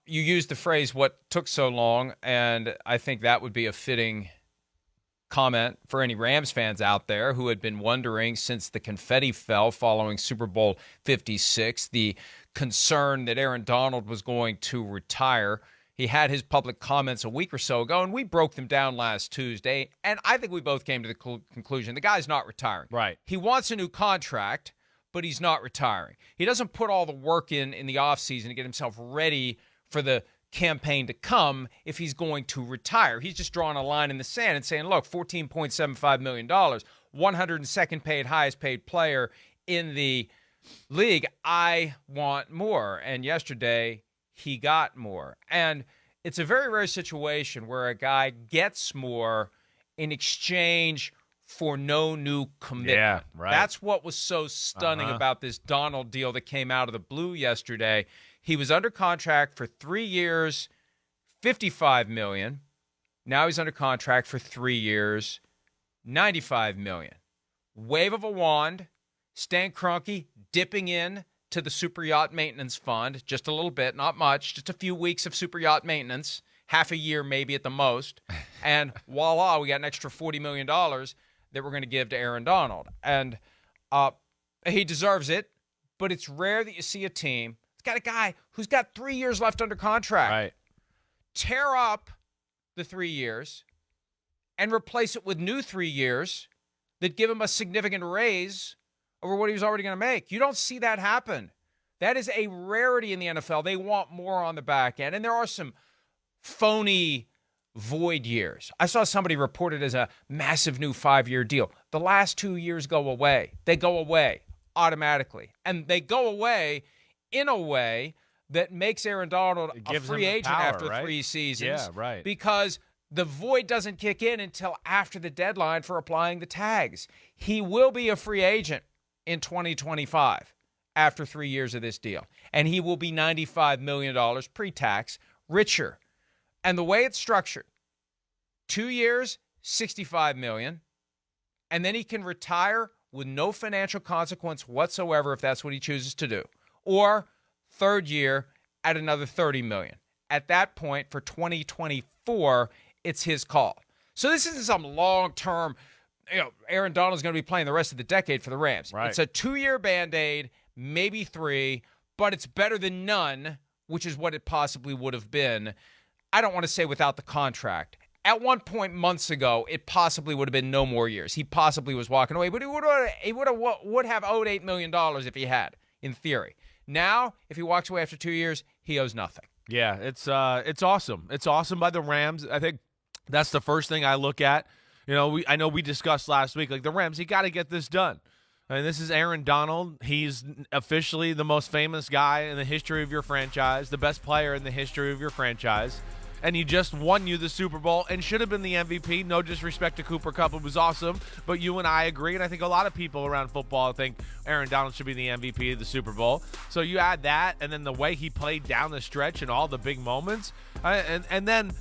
You used the phrase, what took so long, and I think that would be a fitting comment for any Rams fans out there who had been wondering since the confetti fell following Super Bowl 56, the concern that Aaron Donald was going to retire. He had his public comments a week or so ago, and we broke them down last Tuesday, and I think we both came to the conclusion the guy's not retiring. Right. He wants a new contract, but he's not retiring. He doesn't put all the work in the offseason to get himself ready for the campaign to come if he's going to retire. He's just drawing a line in the sand and saying, look, $14.75 million, 102nd paid, highest paid player in the league. I want more. And yesterday, he got more. And it's a very rare situation where a guy gets more in exchange for no new commitment. Yeah, right. That's what was so stunning about this Donald deal that came out of the blue yesterday. He was under contract for 3 years, $55 million. Now he's under contract for 3 years, $95 million. Wave of a wand, Stan Kroenke dipping in to the super yacht maintenance fund, just a little bit, not much, just a few weeks of super yacht maintenance, half a year maybe at the most, and voila, we got an extra $40 million that we're going to give to Aaron Donald. And he deserves it, but it's rare that you see a team got a guy who's got 3 years left under contract. Right. Tear up the 3 years and replace it with new 3 years that give him a significant raise over what he was already going to make. You don't see that happen. That is a rarity in the NFL. They want more on the back end. And there are some phony void years. I saw somebody report it as a massive new 5-year deal. The last 2 years go away. They go away automatically. And they go away in a way that makes Aaron Donald a free agent power, after right? 3 seasons. Yeah, right. Because the void doesn't kick in until after the deadline for applying the tags. He will be a free agent in 2025 after 3 years of this deal. And he will be $95 million pre-tax richer. And the way it's structured, 2 years, $65 million, and then he can retire with no financial consequence whatsoever if that's what he chooses to do. Or third year at another $30 million. At that point, for 2024, it's his call. So this isn't some long-term, Aaron Donald's going to be playing the rest of the decade for the Rams. Right. It's a 2-year Band-Aid, maybe 3, but it's better than none, which is what it possibly would have been. I don't want to say without the contract. At one point months ago, it possibly would have been no more years. He possibly was walking away, but he would have owed $8 million if he had, in theory. Now, if he walks away after 2 years, he owes nothing. Yeah, it's awesome. It's awesome by the Rams. I think that's the first thing I look at. I know we discussed last week, like the Rams, you got to get this done. I mean, this is Aaron Donald. He's officially the most famous guy in the history of your franchise, the best player in the history of your franchise. And he just won you the Super Bowl and should have been the MVP. No disrespect to Cooper Kupp. It was awesome. But you and I agree, and I think a lot of people around football think Aaron Donald should be the MVP of the Super Bowl. So you add that, and then the way he played down the stretch and all the big moments, and then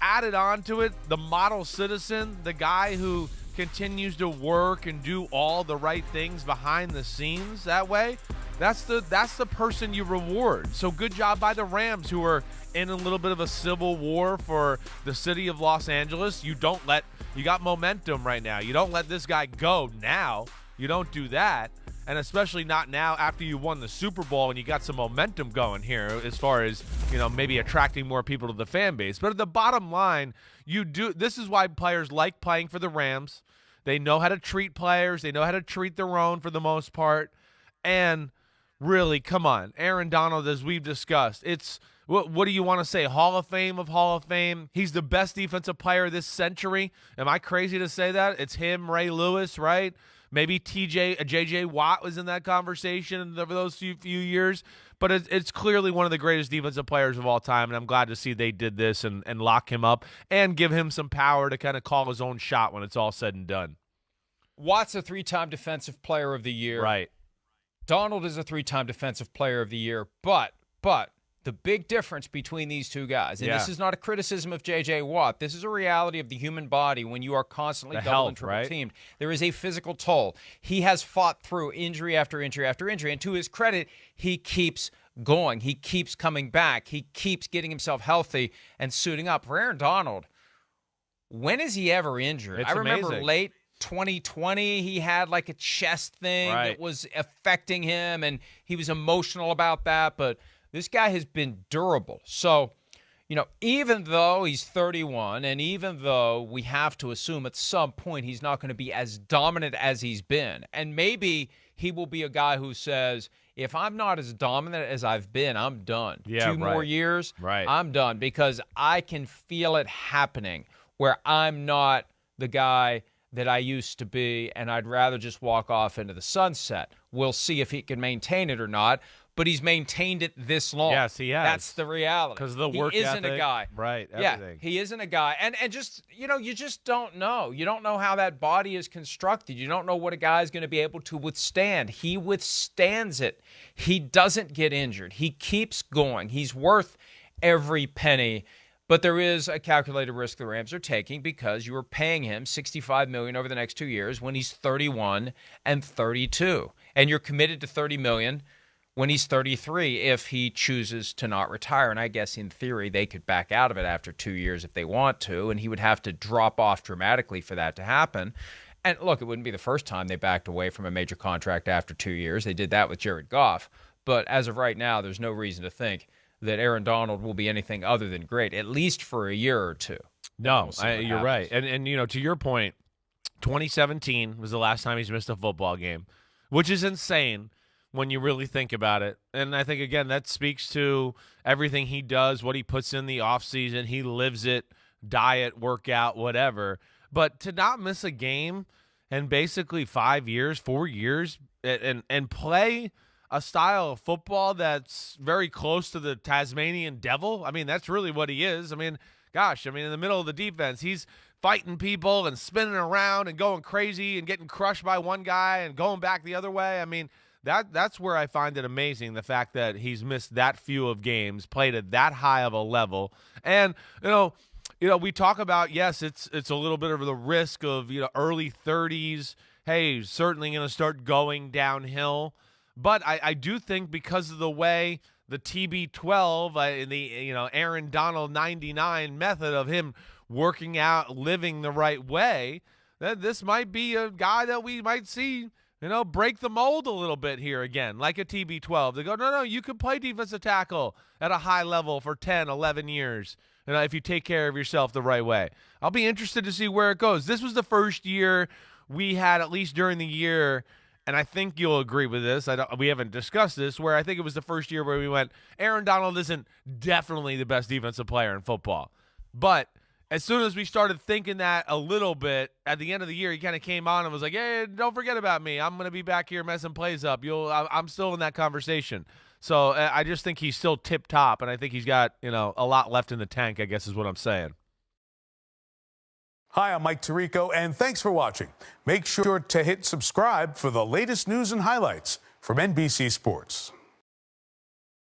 added on to it, the model citizen, the guy who continues to work and do all the right things behind the scenes that way. That's the person you reward. So good job by the Rams, who are in a little bit of a civil war for the city of Los Angeles. You got momentum right now. You don't let this guy go now. You don't do that. And especially not now after you won the Super Bowl and you got some momentum going here as far as, maybe attracting more people to the fan base. But at the bottom line, this is why players like playing for the Rams. They know how to treat players. They know how to treat their own for the most part. And really, come on, Aaron Donald, as we've discussed, it's what do you want to say? Hall of Fame of Hall of Fame. He's the best defensive player this century. Am I crazy to say that? It's him, Ray Lewis, right? Maybe J.J. Watt was in that conversation over those few years. But it's clearly one of the greatest defensive players of all time, and I'm glad to see they did this and lock him up and give him some power to kind of call his own shot when it's all said and done. Watt's a 3-time Defensive Player of the Year. Right. Donald is a 3-time Defensive Player of the Year. But the big difference between these two guys, and this is not a criticism of J.J. Watt, this is a reality of the human body when you are constantly double and triple teamed. There is a physical toll. He has fought through injury after injury after injury, and to his credit, he keeps going. He keeps coming back. He keeps getting himself healthy and suiting up. For Aaron Donald, when is he ever injured? It's I remember amazing. late 2020, he had like a chest thing that was affecting him, and he was emotional about that. But this guy has been durable. So, even though he's 31, and even though we have to assume at some point he's not going to be as dominant as he's been, and maybe he will be a guy who says, if I'm not as dominant as I've been, I'm done. Yeah, 2 more years, Right. I'm done, because I can feel it happening where I'm not the guy that I used to be, and I'd rather just walk off into the sunset. We'll see if he can maintain it or not, but he's maintained it this long. Yes, he has. That's the reality. Because of the work He isn't ethic. a guy. Right, Yeah, everything. he isn't a guy. And just, you just don't know. You don't know how that body is constructed. You don't know what a guy is going to be able to withstand. He withstands it. He doesn't get injured. He keeps going. He's worth every penny. But there is a calculated risk the Rams are taking, because you are paying him $65 million over the next 2 years when he's 31 and 32. And you're committed to $30 million when he's 33 if he chooses to not retire. And I guess in theory they could back out of it after 2 years if they want to, and he would have to drop off dramatically for that to happen. And look, it wouldn't be the first time they backed away from a major contract after 2 years. They did that with Jared Goff. But as of right now, there's no reason to think that Aaron Donald will be anything other than great, at least for a year or two. No, We'll you're right. And to your point, 2017 was the last time he's missed a football game, which is insane when you really think about it. And I think, again, that speaks to everything he does, what he puts in the offseason. He lives it, diet, workout, whatever. But to not miss a game in basically 5 years, 4 years, and play a style of football that's very close to the Tasmanian devil. I mean, that's really what he is. I mean, gosh, in the middle of the defense, he's fighting people and spinning around and going crazy and getting crushed by one guy and going back the other way. I mean, that's where I find it amazing, the fact that he's missed that few of games, played at that high of a level. And, we talk about, yes, it's a little bit of the risk of, early 30s. Hey, certainly going to start going downhill. But I do think, because of the way the TB12, the Aaron Donald 99 method of him working out, living the right way, that this might be a guy that we might see, break the mold a little bit here again, like a TB12. They go, no, you can play defensive tackle at a high level for 10, 11 years, if you take care of yourself the right way. I'll be interested to see where it goes. This was the first year we had, at least during the year, and I think you'll agree with this, we haven't discussed this, where I think it was the first year where we went, Aaron Donald isn't definitely the best defensive player in football. But as soon as we started thinking that a little bit, at the end of the year, he kind of came on and was like, hey, don't forget about me. I'm going to be back here messing plays up. I'm still in that conversation. So I just think he's still tip-top, and I think he's got, a lot left in the tank, I guess is what I'm saying. Hi, I'm Mike Tirico, and thanks for watching. Make sure to hit subscribe for the latest news and highlights from NBC Sports.